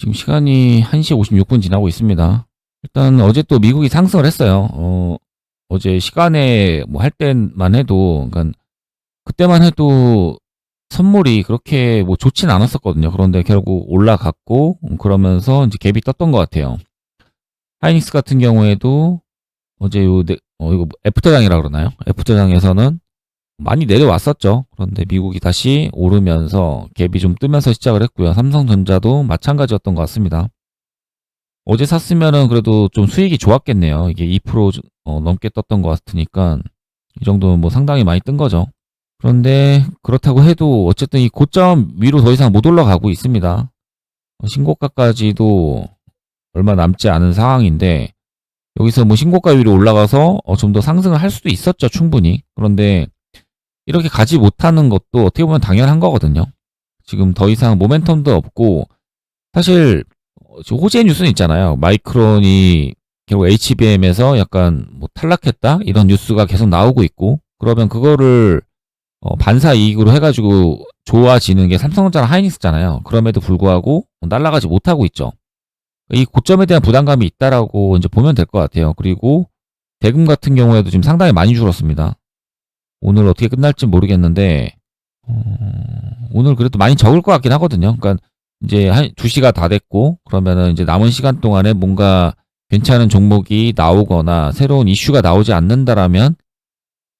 지금 시간이 1시 56분 지나고 있습니다. 일단 어제 또 미국이 상승을 했어요. 어제 시간에 뭐 할 때만 해도, 그러니까 그때만 해도 선물이 그렇게 뭐 좋진 않았었거든요. 그런데 결국 올라갔고, 그러면서 이제 갭이 떴던 것 같아요. 하이닉스 같은 경우에도 어제 이거 애프터장이라 그러나요? 애프터장에서는 많이 내려왔었죠. 그런데 미국이 다시 오르면서 갭이 좀 뜨면서 시작을 했고요. 삼성전자도 마찬가지였던 것 같습니다. 어제 샀으면은 그래도 좀 수익이 좋았겠네요. 이게 2% 넘게 떴던 것 같으니까 이 정도면 뭐 상당히 많이 뜬 거죠. 그런데 그렇다고 해도 어쨌든 이 고점 위로 더 이상 못 올라가고 있습니다. 신고가까지도 얼마 남지 않은 상황인데 여기서 뭐 신고가 위로 올라가서 좀 더 상승을 할 수도 있었죠, 충분히. 그런데 이렇게 가지 못하는 것도 어떻게 보면 당연한 거거든요. 지금 더 이상 모멘텀도 없고 사실 지금 호재 뉴스는 있잖아요. 마이크론이 결국 HBM에서 약간 뭐 탈락했다 이런 뉴스가 계속 나오고 있고, 그러면 그거를 반사 이익으로 해가지고 좋아지는 게 삼성전자랑 하이닉스잖아요. 그럼에도 불구하고 날아가지 못하고 있죠. 이 고점에 대한 부담감이 있다라고 이제 보면 될 것 같아요. 그리고 대금 같은 경우에도 지금 상당히 많이 줄었습니다. 오늘 어떻게 끝날지 모르겠는데 오늘 그래도 많이 적을 것 같긴 하거든요. 그러니까 이제 한 2시가 다 됐고, 그러면은 이제 남은 시간 동안에 뭔가 괜찮은 종목이 나오거나 새로운 이슈가 나오지 않는다라면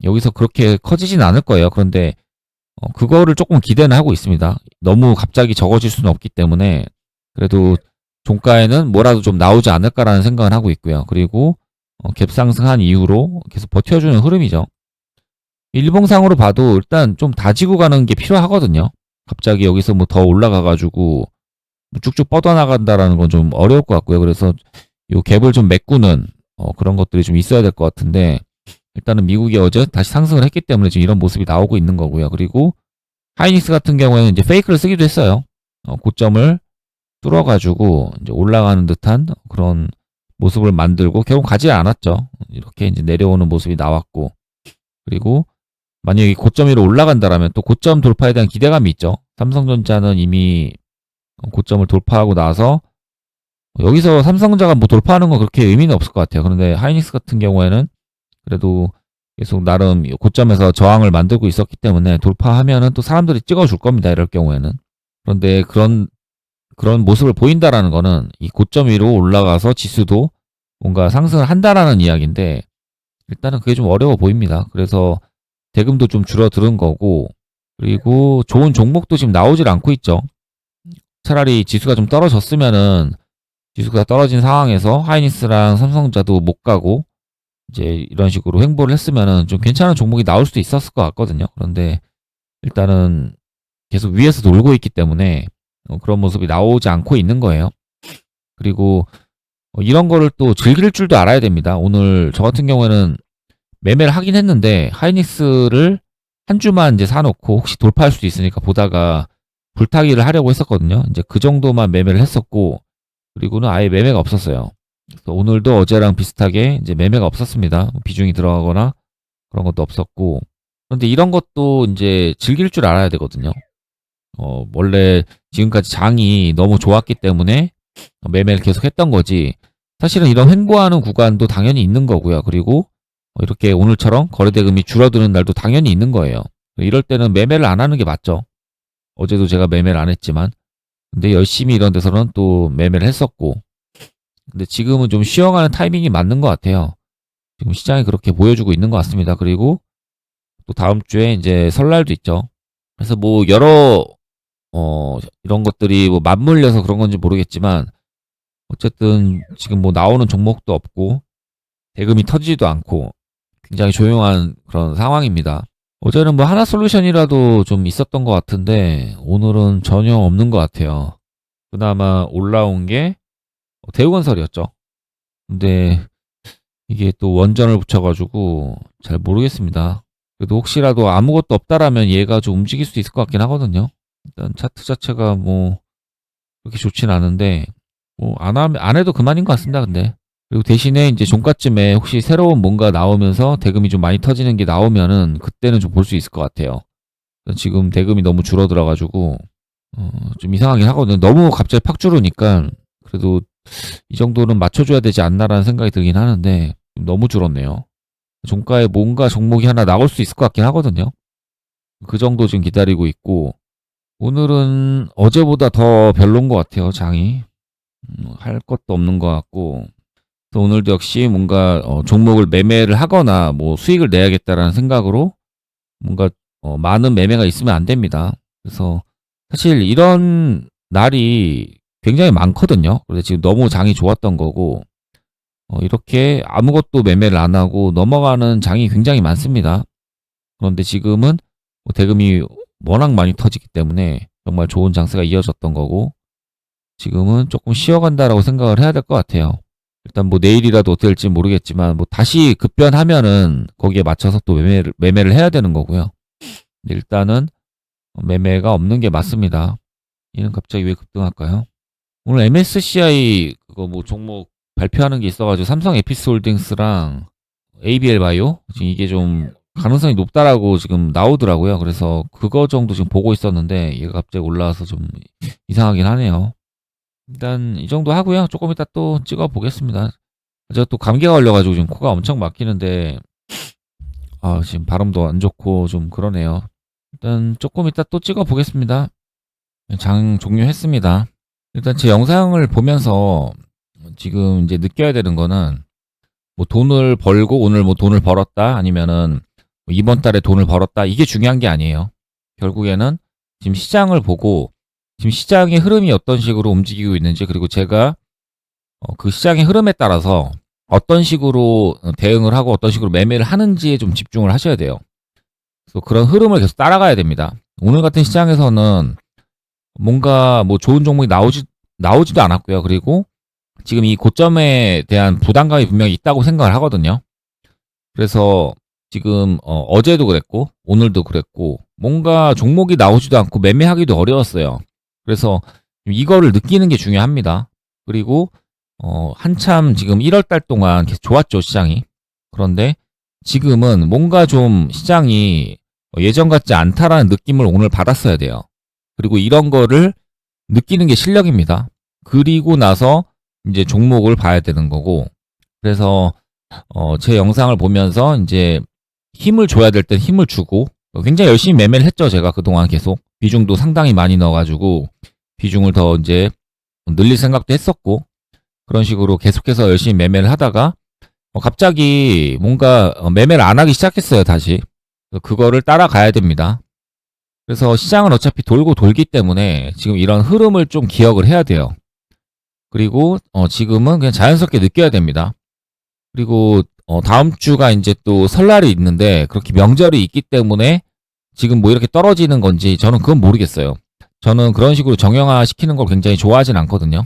여기서 그렇게 커지진 않을 거예요. 그런데 그거를 조금 기대는 하고 있습니다. 너무 갑자기 적어질 수는 없기 때문에 그래도 종가에는 뭐라도 좀 나오지 않을까라는 생각을 하고 있고요. 그리고 갭 상승한 이후로 계속 버텨주는 흐름이죠. 일봉상으로 봐도 일단 좀 다지고 가는 게 필요하거든요. 갑자기 여기서 뭐 더 올라가가지고 쭉쭉 뻗어나간다라는 건 좀 어려울 것 같고요. 그래서 요 갭을 좀 메꾸는 그런 것들이 좀 있어야 될 것 같은데, 일단은 미국이 어제 다시 상승을 했기 때문에 지금 이런 모습이 나오고 있는 거고요. 그리고 하이닉스 같은 경우에는 이제 페이크를 쓰기도 했어요. 고점을 뚫어가지고 이제 올라가는 듯한 그런 모습을 만들고 결국 가지 않았죠. 이렇게 이제 내려오는 모습이 나왔고, 그리고 만약에 고점 위로 올라간다라면 또 고점 돌파에 대한 기대감이 있죠. 삼성전자는 이미 고점을 돌파하고 나서 여기서 삼성전자가 뭐 돌파하는 건 그렇게 의미는 없을 것 같아요. 그런데 하이닉스 같은 경우에는 그래도 계속 나름 고점에서 저항을 만들고 있었기 때문에 돌파하면은 또 사람들이 찍어줄 겁니다. 이럴 경우에는. 그런데 그런 모습을 보인다라는 거는 이 고점 위로 올라가서 지수도 뭔가 상승을 한다라는 이야기인데, 일단은 그게 좀 어려워 보입니다. 그래서 대금도 좀 줄어드는 거고, 그리고 좋은 종목도 지금 나오질 않고 있죠. 차라리 지수가 좀 떨어졌으면은, 지수가 떨어진 상황에서 하이닉스랑 삼성전자도 못 가고 이제 이런 식으로 횡보를 했으면은 좀 괜찮은 종목이 나올 수도 있었을 것 같거든요. 그런데 일단은 계속 위에서 놀고 있기 때문에 그런 모습이 나오지 않고 있는 거예요. 그리고 이런 거를 또 즐길 줄도 알아야 됩니다. 오늘 저 같은 경우에는 매매를 하긴 했는데 하이닉스를 한 주만 이제 사놓고 혹시 돌파할 수도 있으니까 보다가 불타기를 하려고 했었거든요. 이제 그 정도만 매매를 했었고, 그리고는 아예 매매가 없었어요. 그래서 오늘도 어제랑 비슷하게 이제 매매가 없었습니다. 비중이 들어가거나 그런 것도 없었고. 그런데 이런 것도 이제 즐길 줄 알아야 되거든요. 원래 지금까지 장이 너무 좋았기 때문에 매매를 계속 했던 거지. 사실은 이런 횡보하는 구간도 당연히 있는 거고요. 그리고 이렇게 오늘처럼 거래대금이 줄어드는 날도 당연히 있는 거예요. 이럴 때는 매매를 안 하는 게 맞죠. 어제도 제가 매매를 안 했지만. 근데 열심히 이런 데서는 또 매매를 했었고. 근데 지금은 좀 쉬어가는 타이밍이 맞는 것 같아요. 지금 시장이 그렇게 보여주고 있는 것 같습니다. 그리고 또 다음 주에 이제 설날도 있죠. 그래서 뭐 여러 이런 것들이 뭐 맞물려서 그런 건지 모르겠지만 어쨌든 지금 뭐 나오는 종목도 없고 대금이 터지지도 않고 굉장히 조용한 그런 상황입니다. 어제는 뭐 하나솔루션이라도 좀 있었던 것 같은데 오늘은 전혀 없는 것 같아요. 그나마 올라온 게 대우건설이었죠. 근데 이게 또 원전을 붙여가지고 잘 모르겠습니다. 그래도 혹시라도 아무것도 없다라면 얘가 좀 움직일 수 있을 것 같긴 하거든요. 일단 차트 자체가 뭐 그렇게 좋진 않은데 뭐 안 해도 그만인 것 같습니다. 근데 그리고 대신에 이제 종가쯤에 혹시 새로운 뭔가 나오면서 대금이 좀 많이 터지는 게 나오면은 그때는 좀 볼 수 있을 것 같아요. 지금 대금이 너무 줄어들어가지고 좀 이상하긴 하거든요. 너무 갑자기 팍 줄으니까 그래도 이 정도는 맞춰줘야 되지 않나라는 생각이 들긴 하는데 좀 너무 줄었네요. 종가에 뭔가 종목이 하나 나올 수 있을 것 같긴 하거든요. 그 정도 지금 기다리고 있고 오늘은 어제보다 더 별론 것 같아요. 장이 할 것도 없는 것 같고 또 오늘도 역시 뭔가 종목을 매매를 하거나 뭐 수익을 내야겠다라는 생각으로 뭔가 많은 매매가 있으면 안 됩니다. 그래서 사실 이런 날이 굉장히 많거든요. 그래서 지금 너무 장이 좋았던 거고 이렇게 아무것도 매매를 안 하고 넘어가는 장이 굉장히 많습니다. 그런데 지금은 뭐 대금이 워낙 많이 터지기 때문에 정말 좋은 장세가 이어졌던 거고 지금은 조금 쉬어간다라고 생각을 해야 될 것 같아요. 일단 뭐 내일이라도 어떻게 될지 모르겠지만 뭐 다시 급변하면은 거기에 맞춰서 또 매매를 해야 되는 거고요. 일단은 매매가 없는 게 맞습니다. 얘는 갑자기 왜 급등할까요? 오늘 MSCI 그거 뭐 종목 발표하는 게 있어가지고 삼성 에피스홀딩스랑 ABL 바이오 지금 이게 좀 가능성이 높다라고 지금 나오더라고요. 그래서 그거 정도 지금 보고 있었는데 얘가 갑자기 올라와서 좀 이상하긴 하네요. 일단 이 정도 하고요. 조금 이따 또 찍어 보겠습니다. 제가 또 감기가 걸려가지고 지금 코가 엄청 막히는데 지금 발음도 안 좋고 좀 그러네요. 일단 조금 이따 또 찍어 보겠습니다. 장 종료했습니다. 일단 제 영상을 보면서 지금 이제 느껴야 되는 거는 뭐 돈을 벌고 오늘 뭐 돈을 벌었다 아니면은 뭐 이번 달에 돈을 벌었다 이게 중요한 게 아니에요. 결국에는 지금 시장을 보고 지금 시장의 흐름이 어떤 식으로 움직이고 있는지 그리고 제가 그 시장의 흐름에 따라서 어떤 식으로 대응을 하고 어떤 식으로 매매를 하는지에 좀 집중을 하셔야 돼요. 그래서 그런 흐름을 계속 따라가야 됩니다. 오늘 같은 시장에서는 뭔가 뭐 좋은 종목이 나오지도 않았고요. 그리고 지금 이 고점에 대한 부담감이 분명히 있다고 생각을 하거든요. 그래서 지금 어제도 그랬고 오늘도 그랬고 뭔가 종목이 나오지도 않고 매매하기도 어려웠어요. 그래서 이거를 느끼는 게 중요합니다. 그리고 한참 지금 1월 달 동안 계속 좋았죠, 시장이. 그런데 지금은 뭔가 좀 시장이 예전 같지 않다라는 느낌을 오늘 받았어야 돼요. 그리고 이런 거를 느끼는 게 실력입니다. 그리고 나서 이제 종목을 봐야 되는 거고. 그래서 제 영상을 보면서 이제 힘을 줘야 될 땐 힘을 주고 굉장히 열심히 매매를 했죠. 제가 그동안 계속 비중도 상당히 많이 넣어가지고 비중을 더 이제 늘릴 생각도 했었고 그런 식으로 계속해서 열심히 매매를 하다가 갑자기 뭔가 매매를 안 하기 시작했어요. 다시 그거를 따라가야 됩니다. 그래서 시장은 어차피 돌고 돌기 때문에 지금 이런 흐름을 좀 기억을 해야 돼요. 그리고 지금은 그냥 자연스럽게 느껴야 됩니다. 그리고 다음 주가 이제 또 설날이 있는데 그렇게 명절이 있기 때문에 지금 뭐 이렇게 떨어지는 건지 저는 그건 모르겠어요. 저는 그런 식으로 정형화 시키는 걸 굉장히 좋아하진 않거든요.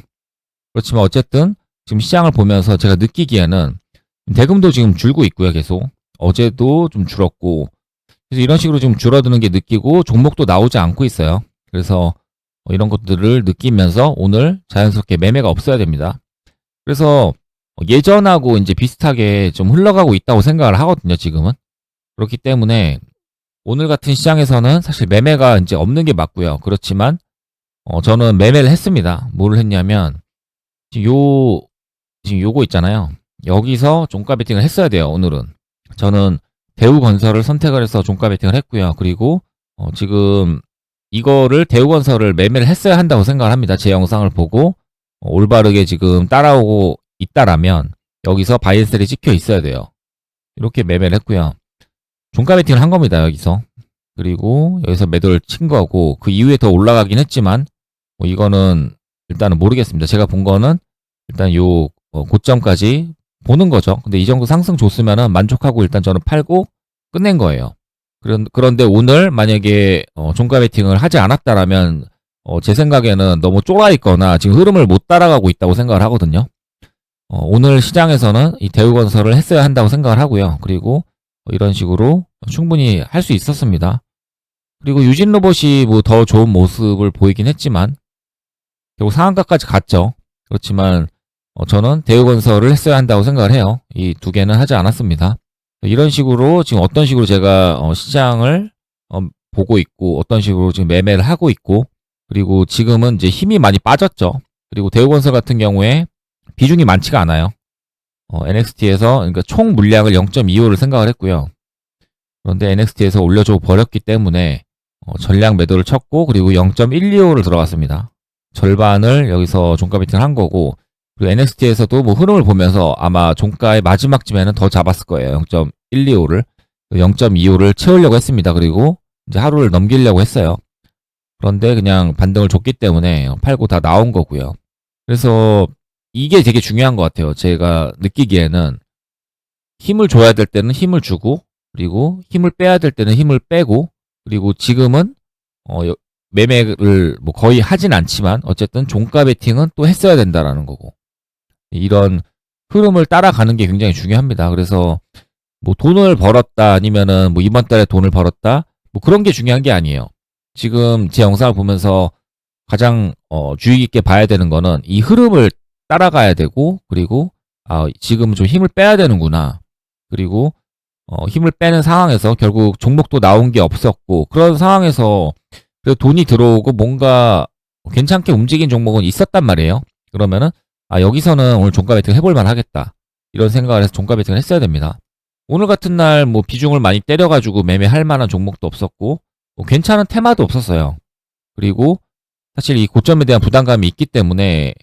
그렇지만 어쨌든 지금 시장을 보면서 제가 느끼기에는 대금도 지금 줄고 있고요. 계속 어제도 좀 줄었고 그래서 이런 식으로 좀 줄어드는 게 느끼고 종목도 나오지 않고 있어요. 그래서 이런 것들을 느끼면서 오늘 자연스럽게 매매가 없어야 됩니다. 그래서 예전하고 이제 비슷하게 좀 흘러가고 있다고 생각을 하거든요, 지금은. 그렇기 때문에 오늘 같은 시장에서는 사실 매매가 이제 없는 게 맞고요. 그렇지만 저는 매매를 했습니다. 뭐를 했냐면 지금 요거 있잖아요. 여기서 종가 베팅을 했어야 돼요, 오늘은. 저는 대우건설을 선택을 해서 종가 베팅을 했고요. 그리고 지금 이거를 대우건설을 매매를 했어야 한다고 생각을 합니다. 제 영상을 보고 올바르게 지금 따라오고 있다라면 여기서 바이앤셀이 찍혀 있어야 돼요. 이렇게 매매를 했고요. 종가 베팅을 한 겁니다. 여기서. 그리고 여기서 매도를 친 거고 그 이후에 더 올라가긴 했지만 뭐 이거는 일단은 모르겠습니다. 제가 본 거는 일단 요 고점까지 보는 거죠. 근데 이 정도 상승 줬으면은 만족하고 일단 저는 팔고 끝낸 거예요. 그런데 오늘 만약에 종가 베팅을 하지 않았다라면 제 생각에는 너무 쫄아 있거나 지금 흐름을 못 따라가고 있다고 생각을 하거든요. 오늘 시장에서는 이 대우건설을 했어야 한다고 생각을 하고요. 그리고 이런 식으로 충분히 할 수 있었습니다. 그리고 유진로봇이 뭐 더 좋은 모습을 보이긴 했지만 결국 상한가까지 갔죠. 그렇지만 저는 대우건설을 했어야 한다고 생각을 해요. 이 두 개는 하지 않았습니다. 이런 식으로 지금 어떤 식으로 제가 시장을 보고 있고 어떤 식으로 지금 매매를 하고 있고 그리고 지금은 이제 힘이 많이 빠졌죠. 그리고 대우건설 같은 경우에 비중이 많지가 않아요. NXT에서 그러니까 총 물량을 0.25를 생각을 했고요. 그런데 NXT에서 올려줘 버렸기 때문에 전량 매도를 쳤고, 그리고 0.125를 들어갔습니다. 절반을 여기서 종가 베팅을 한 거고, 그리고 NXT에서도 뭐 흐름을 보면서 아마 종가의 마지막쯤에는 더 잡았을 거예요. 0.125를 0.25를 채우려고 했습니다. 그리고 이제 하루를 넘기려고 했어요. 그런데 그냥 반등을 줬기 때문에 팔고 다 나온 거고요. 그래서 이게 되게 중요한 것 같아요. 제가 느끼기에는 힘을 줘야 될 때는 힘을 주고, 그리고 힘을 빼야 될 때는 힘을 빼고, 그리고 지금은 매매를 뭐 거의 하진 않지만 어쨌든 종가 베팅은 또 했어야 된다라는 거고, 이런 흐름을 따라가는 게 굉장히 중요합니다. 그래서 뭐 돈을 벌었다 아니면은 뭐 이번 달에 돈을 벌었다 뭐 그런 게 중요한 게 아니에요. 지금 제 영상을 보면서 가장 주의 깊게 봐야 되는 거는 이 흐름을 따라가야 되고, 그리고 지금 좀 힘을 빼야 되는구나. 그리고 힘을 빼는 상황에서 결국 종목도 나온 게 없었고, 그런 상황에서 그래도 돈이 들어오고 뭔가 괜찮게 움직인 종목은 있었단 말이에요. 그러면은 여기서는 오늘 종가 베팅 해볼 만 하겠다, 이런 생각을 해서 종가 베팅을 했어야 됩니다. 오늘 같은 날 뭐 비중을 많이 때려가지고 매매할 만한 종목도 없었고, 뭐 괜찮은 테마도 없었어요. 그리고 사실 이 고점에 대한 부담감이 있기 때문에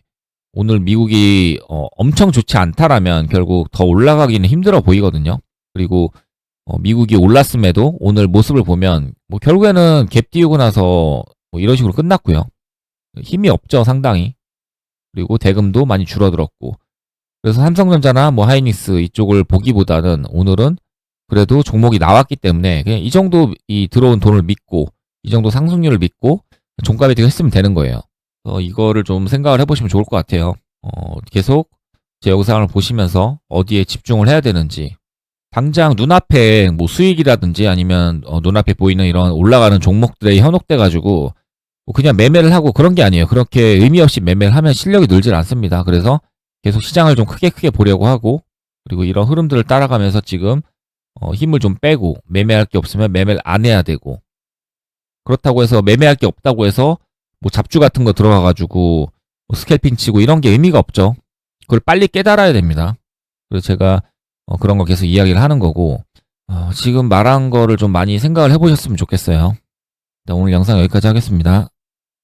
오늘 미국이 엄청 좋지 않다라면 결국 더 올라가기는 힘들어 보이거든요. 그리고 미국이 올랐음에도 오늘 모습을 보면 뭐 결국에는 갭 띄우고 나서 뭐 이런 식으로 끝났고요. 힘이 없죠, 상당히. 그리고 대금도 많이 줄어들었고, 그래서 삼성전자나 뭐 하이닉스 이쪽을 보기보다는 오늘은 그래도 종목이 나왔기 때문에 그냥 이 정도 이 들어온 돈을 믿고, 이 정도 상승률을 믿고 종가 베팅 했으면 되는 거예요. 이거를 좀 생각을 해보시면 좋을 것 같아요. 계속 제 영상을 보시면서 어디에 집중을 해야 되는지, 당장 눈앞에 뭐 수익이라든지 아니면 눈앞에 보이는 이런 올라가는 종목들에 현혹돼 가지고 뭐 그냥 매매를 하고 그런 게 아니에요. 그렇게 의미 없이 매매를 하면 실력이 늘질 않습니다. 그래서 계속 시장을 좀 크게 보려고 하고, 그리고 이런 흐름들을 따라가면서 지금 힘을 좀 빼고, 매매할 게 없으면 매매를 안 해야 되고, 그렇다고 해서 매매할 게 없다고 해서 뭐 잡주 같은 거 들어가가지고 뭐 스캘핑 치고 이런 게 의미가 없죠. 그걸 빨리 깨달아야 됩니다. 그래서 제가 그런 거 계속 이야기를 하는 거고, 지금 말한 거를 좀 많이 생각을 해보셨으면 좋겠어요. 오늘 영상 여기까지 하겠습니다.